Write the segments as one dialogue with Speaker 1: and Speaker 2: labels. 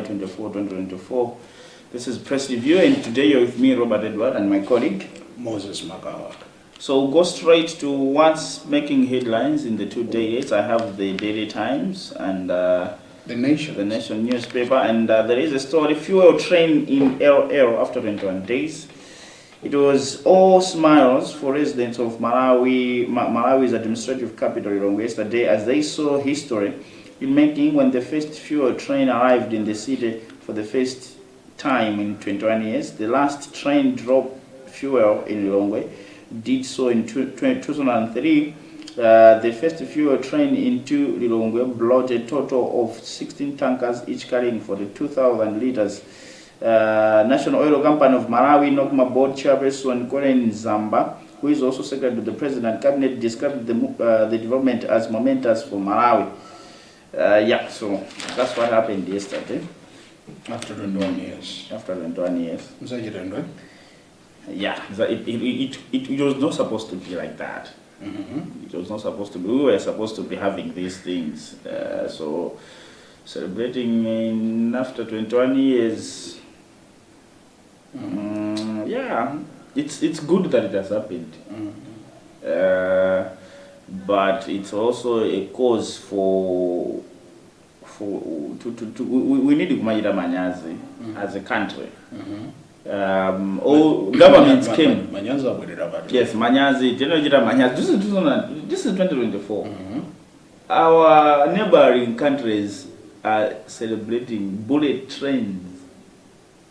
Speaker 1: 24, 2024. This is Press Review, and today you're with me, Robert Edward, and my colleague,
Speaker 2: Moses Magawa.
Speaker 1: So we'll go straight to what's making headlines in the 2 days. I have the Daily Times and the Nation newspaper, and there is a story: fuel train in LL after 21 days. It was all smiles for residents of Malawi's administrative capital Lilongwe yesterday, as they saw history in making when the first fuel train arrived in the city for the first time in 21 years. The last train drop fuel in Lilongwe did so in 2003. The first fuel train into Lilongwe brought a total of 16 tankers, each carrying 42,000 liters. National Oil Company of Malawi NOCMA board chairperson Colin Zamba, who is also secretary to the President Cabinet, described the development as momentous for Malawi. So that's what happened yesterday.
Speaker 2: After 21 years.
Speaker 1: After 21 years. Yeah, it was not supposed to be like that. It was not supposed to be. We were supposed to be having these things. So celebrating after 21 years. Yeah, it's good that it has happened. But it's also a cause for we need to kumanyira manyazi as a country. All governments came. Yes, manyazi. This is 2024. Our neighboring countries are celebrating bullet trains.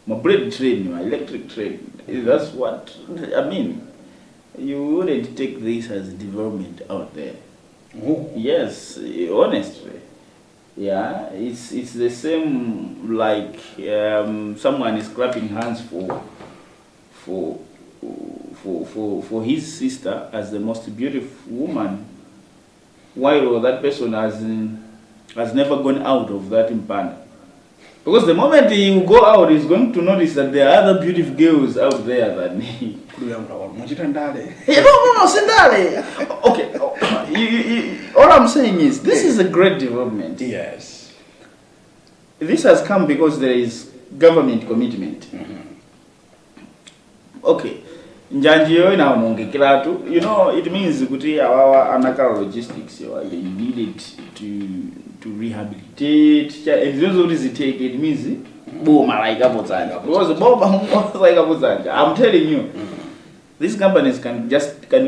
Speaker 1: Bullet train, electric train. That's what I mean. You wouldn't take this as development out there. Yes, honestly. Yeah, it's the same like someone is clapping hands for his sister as the most beautiful woman, while that person has never gone out of that impanda. Because the moment he will go out, he's going to notice that there are other beautiful girls out there than he. Okay. All I'm saying is, this is a great development.
Speaker 2: Yes.
Speaker 1: This has come because there is government commitment. Okay. Njanjiyo na unongekiratu. You know, it means kuti our anakara logistics. They needed to rehabilitate. And those what it take, it means boom like Abozanja. Because boom like Abozanja. I'm telling you. These companies can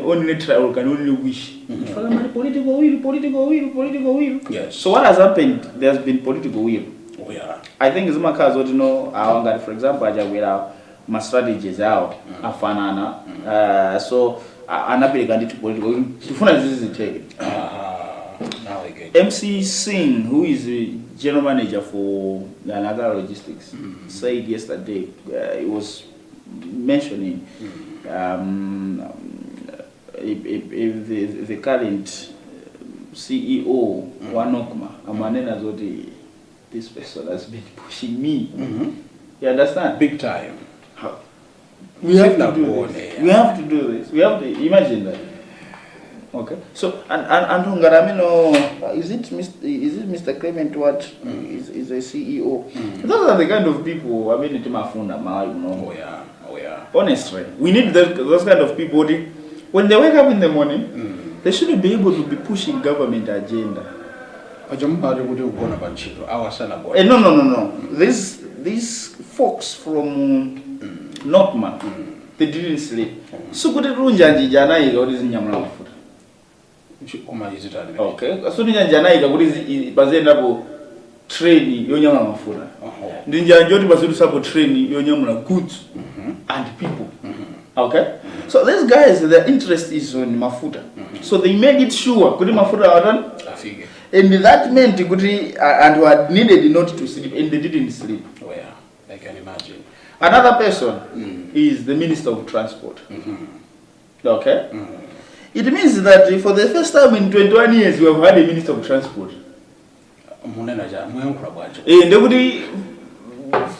Speaker 1: only try or can only wish. Political will.
Speaker 2: Yes.
Speaker 1: So what has happened? There has been political will.
Speaker 2: Oh yeah.
Speaker 1: I think Zimaka's what you know. For example, I my strategies out. Afanana. So I'm not going to political will. This is it.
Speaker 2: Now I get.
Speaker 1: MC Singh, who is the general manager for Naga Logistics, said yesterday he was mentioning. If the current CEO Wanokma Amanena Zodi, this person has been pushing me. You understand?
Speaker 2: Big time.
Speaker 1: We have to do this. We have to do this. We have to imagine that. Okay. So and Hungaramino, is it Mr. Clement what is a CEO? Those are the kind of people I mean to Mafunda, you know.
Speaker 2: Oh yeah.
Speaker 1: Honestly, we need those kind of people. When they wake up in the morning, they shouldn't be able to be pushing government agenda. No. These folks from Notman, they didn't sleep. So good runjanji jana iga odizi nyamula mafuta. Okay. So jana iga odizi bazenda bo train yonyamula mafuta. Ndinjanja oti bazidu sabo train yonyamula goods and people. Okay? So these guys, their interest is on mafuta. So they made it sure kuti mafuta awadan. And that meant kuti and who had needed not to sleep, and they didn't sleep.
Speaker 2: Oh yeah, I can imagine.
Speaker 1: Another person is the Minister of Transport. Okay? It means that for the first time in 21 years we have had a Minister of Transport.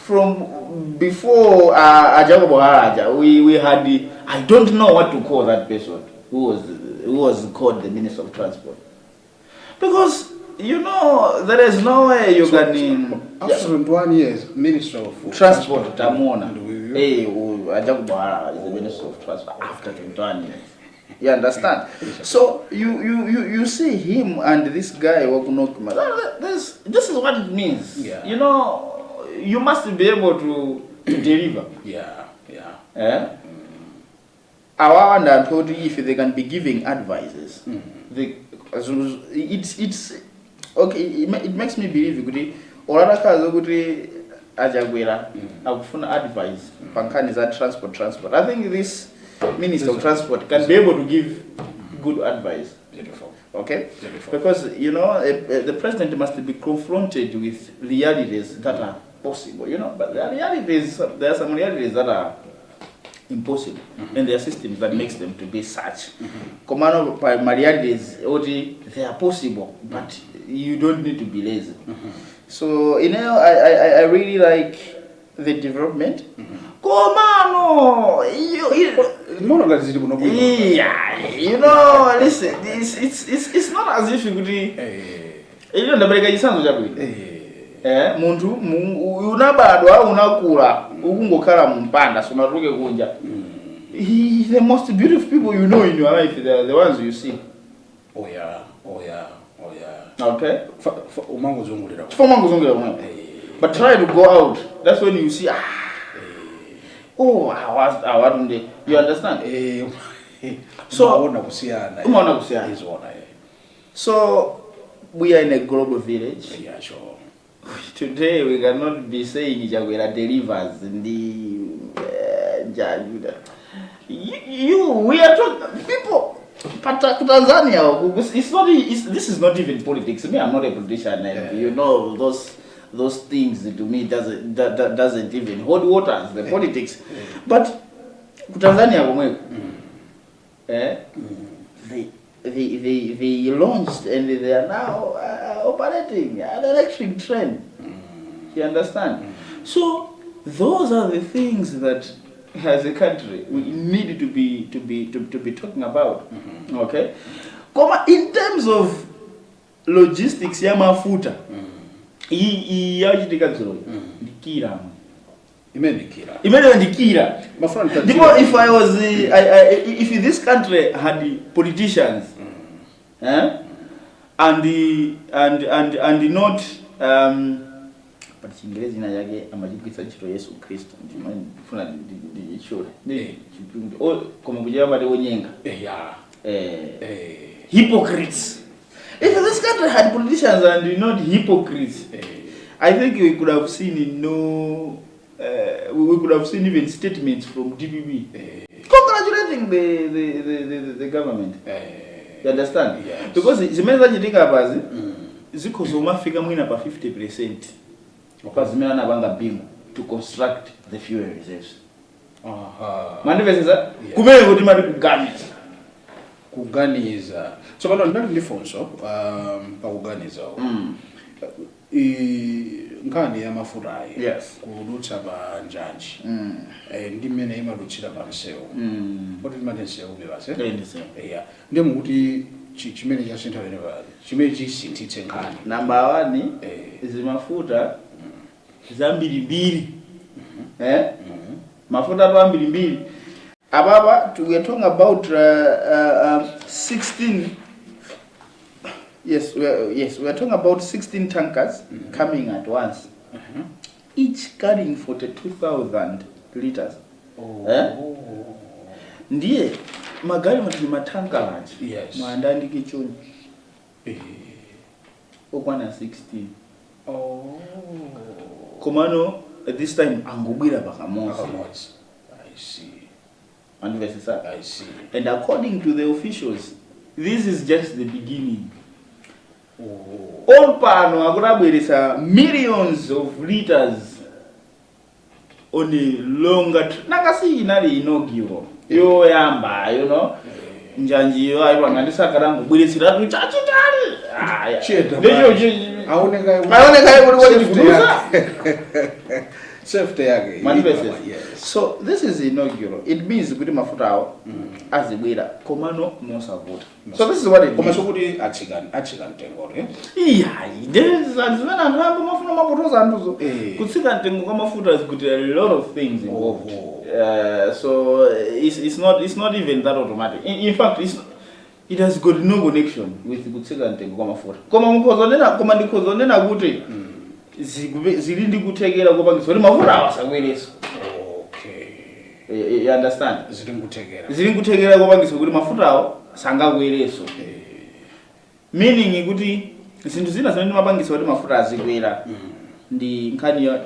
Speaker 1: From before Ajago Haraja, we had I don't know what to call that person who was called the Minister of Transport. Because you know, there is no way you can.
Speaker 3: After 21 years, Minister of
Speaker 1: Transport, Tamona. Hey, Ajagubara is the Minister of Transport after 21 years. You understand? So you see him and this guy this is what it means.
Speaker 2: Yeah.
Speaker 1: You know, you must be able to deliver.
Speaker 2: Yeah.
Speaker 1: I wonder and told you if they can be giving advices. It's okay. It makes me believe good. Or other cars good. Ajagwera, advice. Pankani is transport. I think this Minister of Transport can be able to give good advice.
Speaker 2: Beautiful.
Speaker 1: Okay?
Speaker 2: Beautiful.
Speaker 1: Because, you know, the president must be confronted with realities that are possible, you know. But there are some realities that are impossible. And there are systems that makes them to be such. Command by realities, they are possible, but you don't need to be lazy. So, you know, I really like the development. Komano, you know, listen, it's not as if you could. You know, the break is muntu unabadwa unakula ukungokhala mumpanda so natuke kunja. The most beautiful people you know in your life, they are the ones you see.
Speaker 2: Oh yeah.
Speaker 1: Okay.
Speaker 2: For
Speaker 1: but try to go out. That's when you see. Oh, I wasn't there. You understand? So we are in a global village.
Speaker 2: Yeah, sure.
Speaker 1: Today we cannot be saying Jagwera delivers in the we are talking people. Tanzania, this is not even politics. Me, I'm not a politician, and you know those things to me doesn't even hold waters, the politics. But Tanzania, they launched and they are now operating an electric train. You understand? So those are the things that, as a country, we need to be talking about. Okay? In terms of logistics, yamafuta. If I was if this country had politicians and not but Chingereza inayage amajibisa chito Yesu Kristo ndimani funa ndichore kama kujia bade wonyenga hypocrites. If this country had politicians and not hypocrites, I think we could have seen we could have seen even statements from DBB congratulating the government. You understand?
Speaker 2: Yes.
Speaker 1: Because zimeza jitinga bazi ziko zomafika mwina pa 50%. Because zimena na banga bingu to construct the fuel reserves. Mandiveza kumele kuti mari
Speaker 2: kuganiza. So bano ndani lifonso kuganiza. Ngani ya mafurai.
Speaker 1: Yes.
Speaker 2: Kudutsa ba njanji. Ndimene imadutsira pa msewu. Oti matensewu bebase. Yeah. Ndemu kuti chimene cha sintha lene bali. Chimene chisintitse ngani.
Speaker 1: Number 1 zimafuta zambiri. Mafuta ambiri. Ababa we are talking about 16. Yes, we are talking about 16 tankers coming at once. Each carrying 42,000 liters. Ndiye magari matanka laji.
Speaker 2: Yes.
Speaker 1: Maandandi kichuni. Okwana 16. Komano at this time angubira bakamosi.
Speaker 2: I see.
Speaker 1: I see. And according to the officials, this is just the beginning. All pano akurabweresa millions of liters on a longer nakasi inali inaugural. Yo yamba, you know. Njanji yo ayi wangandisa karangu bweresira tu chachitali.
Speaker 3: Aoneka
Speaker 2: safety yake.
Speaker 1: Yes. So this is inaugural. It means kuti mafuta awo azibwera komano mosavuta. So this is what it means.
Speaker 2: Komanso kuti achika mtengo eh?
Speaker 1: There is zimene anthu ambo mafuna mapotoza anthuzo. Kutsika mtengo kwa mafuta is kuti a lot of things involved. So it's not even that automatic. In fact, it has got no connection with kutsika mtengo kwa mafuta. Koma ndikhozonena kuti zili ndi kuthekera kopangisa kuti mafuta awasakwereso. Okay. You understand? Zili kuthekera kopangisa kuti mafuta awo sangakwereso. Meaning kuti zinthu zina zimene mapangisa kuti mafuta azikwera ndi nkhani ya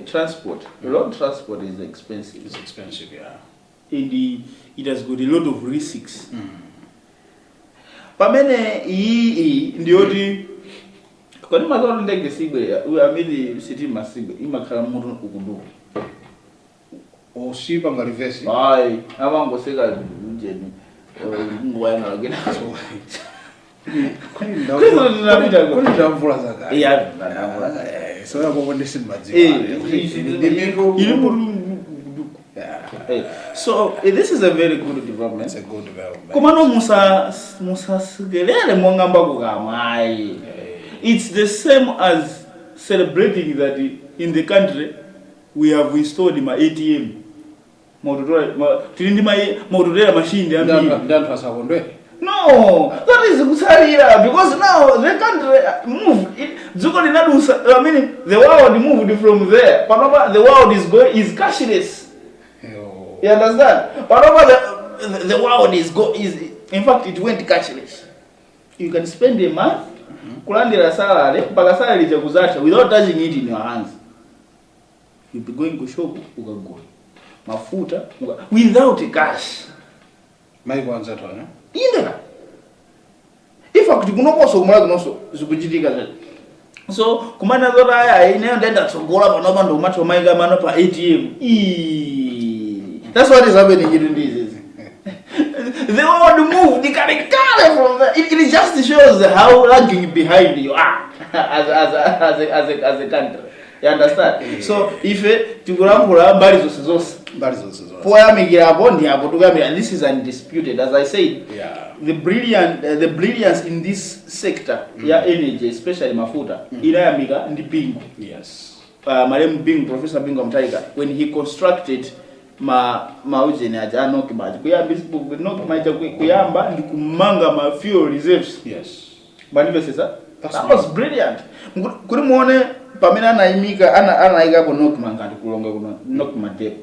Speaker 1: transport. Road transport is expensive.
Speaker 2: It's expensive, yeah.
Speaker 1: And it has got a lot of risks. Pamene iyi ndiyoti kwani mazalo ndege sigwe amili sitima sigwe imakhala mutu ukunduka
Speaker 2: osipa nga reverse
Speaker 1: hayi abangoseka njeni ngwayana lagena
Speaker 2: kwani ndamvula zaka
Speaker 1: iya ndamvula
Speaker 2: so yabo ndisi madziwa
Speaker 1: so this is a very good development.
Speaker 2: It's a good development.
Speaker 1: Komano musa sigelele mwangamba kukamai. It's the same as celebrating that in the country we have installed my ATM. Maududera machine. No, that is Kusarira because now the country moved. I mean, the world moved from there. But the world is cashless. You understand? But the world is in fact it went cashless. You can spend a month kulandira salary mpaka salary chakuzacha without touching it in your hands. You'll be going to shop ukagoya mafuta without cash.
Speaker 2: Mai kwanza twana
Speaker 1: Indeka. If I could kunokoso kumala kunoso zikuchitika zati. So kumana zota aya ineyo ndenda tsogola panopa ndo macho maiga mano pa ATM. That's what is happening in this. They want to move the character from there. It just shows how lagging behind you are as a country. You understand? Yeah. So if tukurampura mbali zose poyamigira hapo ndi hapo tugamira, this is undisputed. As I said, the brilliance in this sector ya energy, especially mafuta, inayamika ndi Bingu.
Speaker 2: Yes.
Speaker 1: Marem Bingu, Professor Bingu Mtaika, when he constructed maujeni aja anokimaji kuyamba ndi kumanga ma fuel reserves.
Speaker 2: Yes.
Speaker 1: Manifesta that was brilliant. Kuri muone pamena anaimika anaika ko nokimanga ndi kulonga kuno nokimadepo.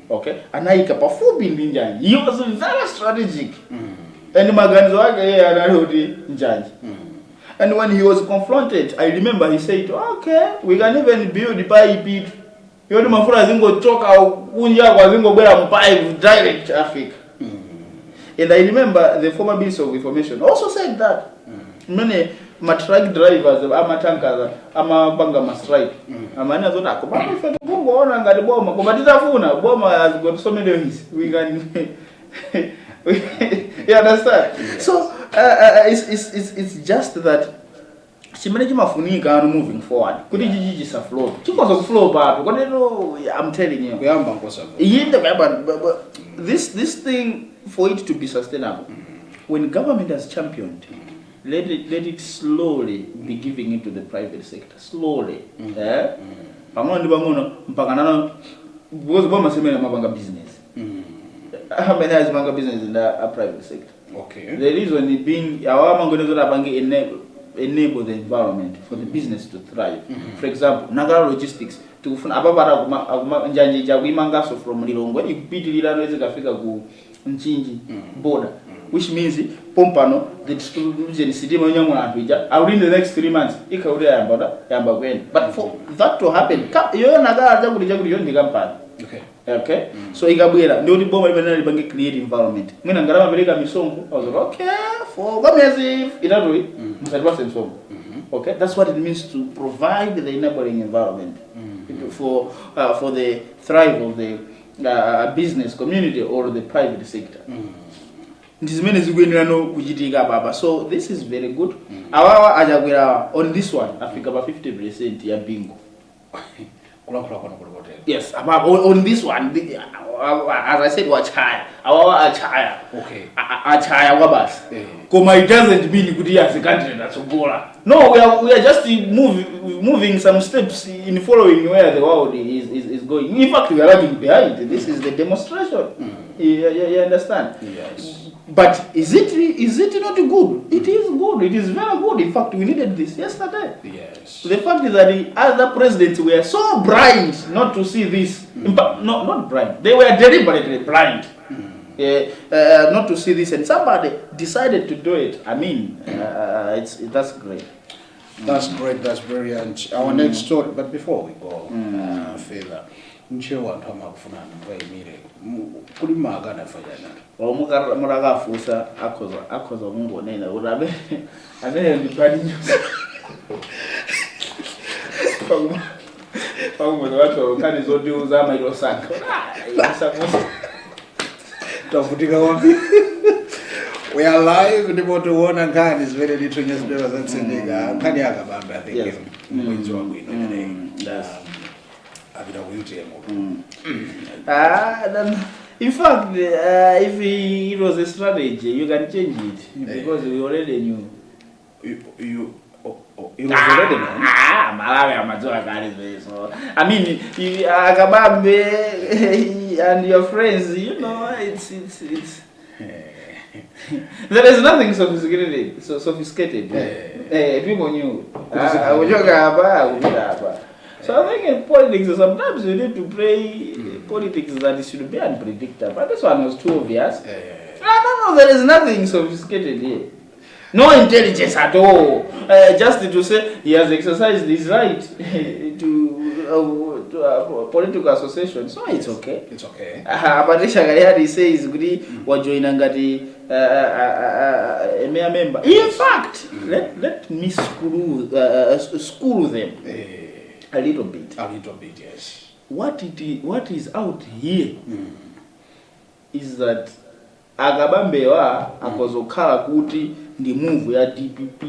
Speaker 1: Okay, anaika pafupi ndi njanje. He was very strategic. And maganizo wake yeye anarudi njanje. And when he was confronted, I remember he said, okay, we can even build pipe. Yoni mafura zingochoka kunja kwa zingobwera mpipe direct traffic. And I remember the former Minister of Information also said that many truck drivers tankers banga ma strike amani azota akobana ife kungoona ngati boma koma titafuna boma has got so many ways we can you understand. So it's just that chimene chimafunika moving forward kuti chichi sa flow chikoza ku flow papo kodi no I'm telling you
Speaker 2: kuyamba nkosa
Speaker 1: but this thing for it to be sustainable when government has championed let it slowly be giving it to the private sector slowly pang'ono ndi pang'ono mpaka nana because boma semena mapanga business how many has manga business in the private sector.
Speaker 2: Okay,
Speaker 1: the reason being our mangonezo apange enable the environment for the business to thrive. For example, Nagara logistics tukufuna ababara kuma njanje ja kuimangaso from Lilongwe ikupitilira noze kafika ku Nchinji border, which means pompano the distribution sitima nyamwa antwija within the next 3 months ikauri yamba kwenda. But for that to happen yo Nagara jakuli yo ndi kampani. Okay. So ikabwera ndio liboma limene lipange create environment. Mwina ngalama peleka misongo I was like, okay, for kamezi inatoi msalipa msongo. Okay, that's what it means to provide the enabling environment for the thrive of the business community or the private sector. Ndizimene zikuyenderano kuchitika baba. So this is very good. Awawa ajakwera on this one Africa by 50% ya Bingu. Yes, on this one, as I said, wachaya.
Speaker 2: Okay.
Speaker 1: Achaya wabas. Koma it doesn't mean good as a country that's Angola. No, we are just moving some steps in following where the world is going. In fact, we are lagging behind. This is the demonstration. You understand?
Speaker 2: Yes.
Speaker 1: But is it not good? It is good. It is very good. In fact, we needed this yesterday.
Speaker 2: Yes.
Speaker 1: The fact is that the other presidents were so blind not to see this. In fact, not blind. They were deliberately blind. Not to see this, and somebody decided to do it. I mean, that's great.
Speaker 2: That's great. That's brilliant. Our next story, but before we go further, nchewa ntoma kufuna mvaimire kuli magana fajana.
Speaker 1: Muragafusa akoza mungu nena urabe ane ndipani news. Pangu watu kani zodi uzama ilo sana.
Speaker 2: Tafutika wapi? We are live ndipo tuona ngani zivele litro nyesibeba za tsendeka kani akabamba I think mwenzi wangu ino abida UTM.
Speaker 1: In fact, if it was a strategy, you can change it because we already knew.
Speaker 2: It was already known.
Speaker 1: Malawi amatoa kali so. I mean, Akabambe and your friends, you know, it's there is nothing sophisticated. People knew. So I think in politics, sometimes you need to play politics that it should be unpredictable. But this one was too obvious. No, there is nothing sophisticated here. No intelligence at all. Just to say he has exercised his right to political association. So it's okay.
Speaker 2: It's okay.
Speaker 1: Patricia Gariadi says what joining ngati a member. In fact, let me school them. A little bit.
Speaker 2: A little bit, yes.
Speaker 1: What is out here is that Agabambewa akozokhala kuti ndi move ya DPP.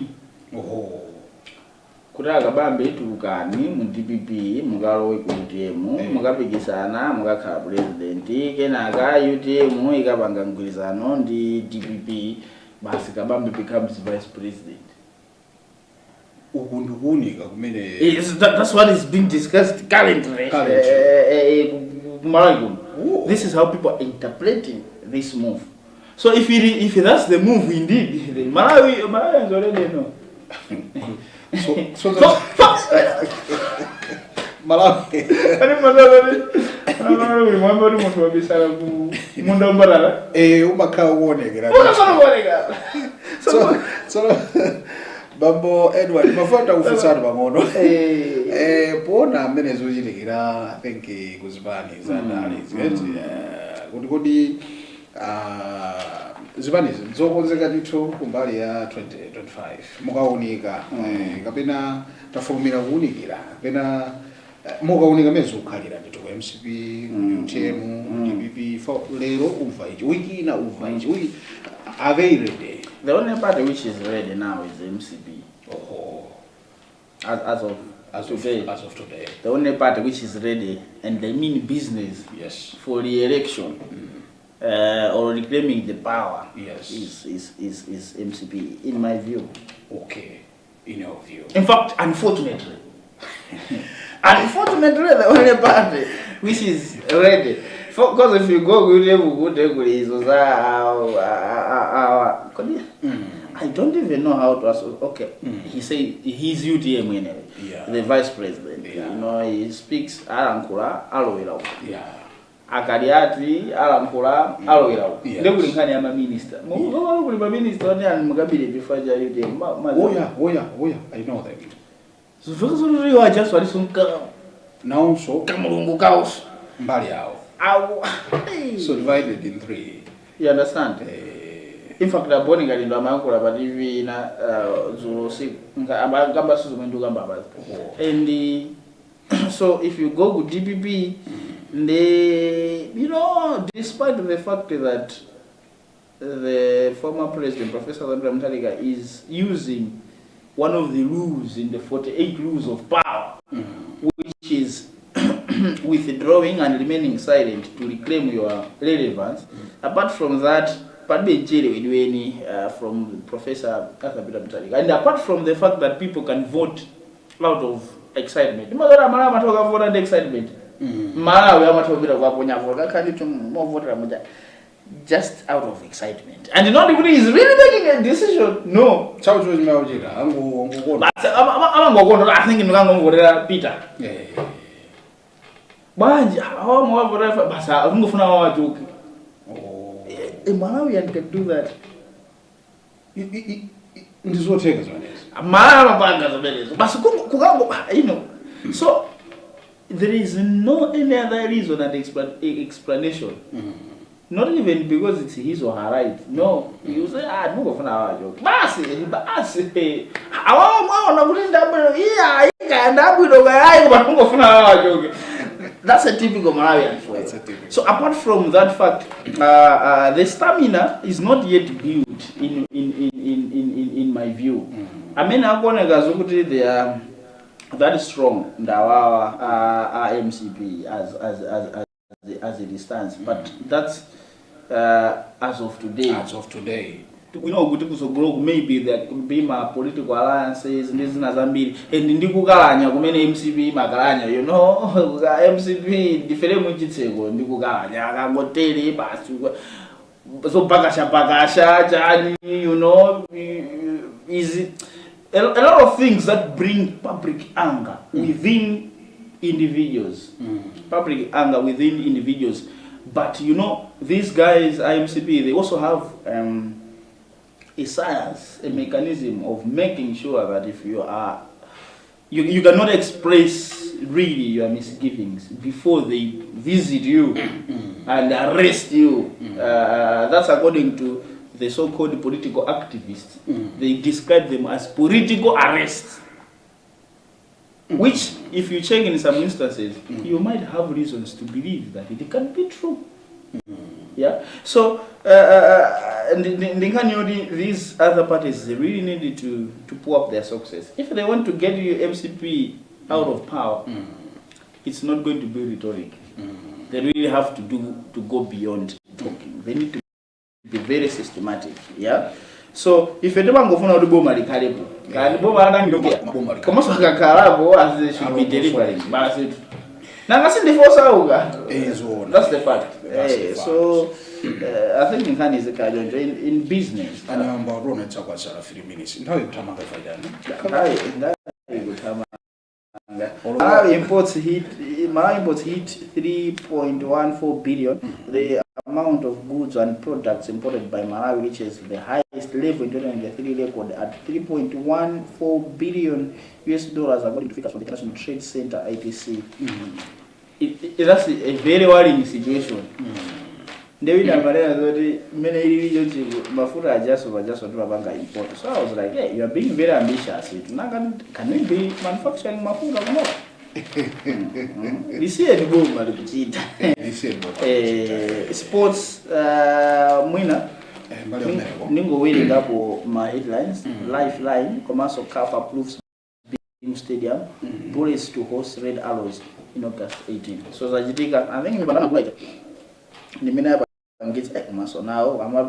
Speaker 1: Kuti Agabambe itulukani mu DPP mugalowe ku UTM mugapikisana mugakhala president kenaka UTM ikapanga mgwirizano ndi DPP basi Kabambe becomes vice president.
Speaker 2: That's
Speaker 1: what is being discussed currently. This is how people are interpreting this move. So if that's the move indeed, then Malawi is already know.
Speaker 2: Malawi. Bambo Edward, mafuta ufisadi bamono. Pona mene zojilikira, I think kuzibani zandali. Kudi zibani zokonzeka ndithu kumbali ya 2025. Mukaunika kapena tafumira kuunikira. Kapena mukaunika mezo ukhalira ndithu ku MCP, UTM, DPP for lero umva ichi. Wiki na umva ichi. Are they ready?
Speaker 1: The only party which is ready now is the MCP. As of today. The only party which is ready and they mean business for the election or reclaiming the power is MCP, in my view.
Speaker 2: Okay, in your view.
Speaker 1: In fact, unfortunately, the only party which is ready. Because if you go I don't even know how to ask. Okay, he said he's UTM anyway. The vice president. You know, he speaks Arankula, Aloira. Akariati, Arankula, Aloira. They will include a minister. Minister and Mugabe before UTM.
Speaker 2: Oh yeah, I know that.
Speaker 1: So you are just what is
Speaker 2: now so
Speaker 1: Kamurungu Kaos.
Speaker 2: Mbaliao. So divided in 3.
Speaker 1: You understand? In fact, the boarding got into Amakura, but even Zulosi, and so if you go to DPP, despite the fact that the former president, Professor Luntha is using one of the rules in the 48 rules of power, which is withdrawing and remaining silent to reclaim your relevance. Apart from that, from Professor Arthur, and apart from the fact that people can vote out of excitement, excitement. Just out of excitement, and not even is really making a decision. No.
Speaker 2: I
Speaker 1: think in Peter. A Malawian can do that. So there is no any other reason and explanation. Not even because it's his or her right. No. You say, no go for our joke. That's a typical Malawian phrase. So apart from that fact, the stamina is not yet built in my view. I mean, they are that strong in our MCP as it stands, but that's as of today.
Speaker 2: As of today.
Speaker 1: We know maybe there could be my political alliances and this Nazambi and Ndikugalanya, MCP Magalanya, you know, MCP different Mujitsego, Ndikugalanya, Moteli, Basu, so Bagasha, Jani, you know, is a lot of things that bring public anger within individuals. Public anger within individuals. But you know, these guys, IMCP, they also have a science, a mechanism of making sure that if you are, you cannot express really your misgivings before they visit you and arrest you. That's according to the so-called political activists. They describe them as political arrests. Which, if you check in some instances, you might have reasons to believe that it can be true. Yeah. So, these other parties, they really needed to pull up their success. If they want to get you MCP out of power, it's not going to be rhetoric. They really have to go beyond talking. They need to be very systematic. Yeah. So if you don't go for the bomb, as they should be delivering, that's the fact. So I think in Khan is a kind in business. And I'm about running to 3 minutes. How you come Malawi imports hit 3.14 billion. The amount of goods and products imported by Malawi reaches the highest level in 2023 record at 3.14 billion US dollars according to figures from the International Trade Center ITC. That's a very worrying situation. David many regions mafuta just import. So I was like, hey, you are being very ambitious. Can we be manufacturing mafuta more? This year the boom sports mwina ningo winning up my headlines. Lifeline commercial CAF approves Big Stadium. Bullies to host Red Arrows in August 18. So Zajitika, I think so now I'm now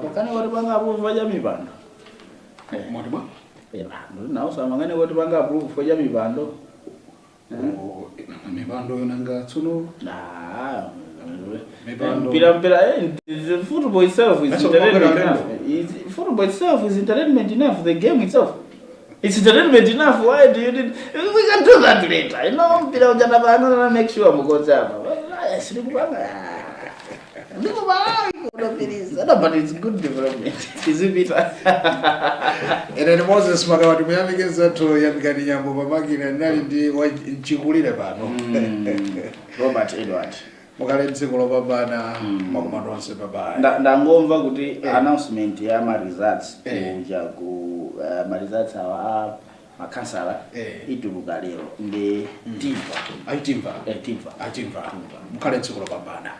Speaker 1: so I'm going to go to Banga approve for Yami Bando. The football itself is entertainment enough. Football itself is entertainment enough. The game itself, it's entertainment enough. Why do you need? We can do that later. You know, make sure I'm going to but it's good development. Is it better?
Speaker 2: And then Moses Magawati Muyamigeza to Yamgani Yambo Mamaki and Nandi Chikulida Bano.
Speaker 1: Robert Edward.
Speaker 2: Mokalense Golobana, Mokamadonse Baba.
Speaker 1: Nangomva kuti announcement ya ma results kuja ku ma results awa makansala ituluka lero ndi Timva. Timva. Mokalense Golobana.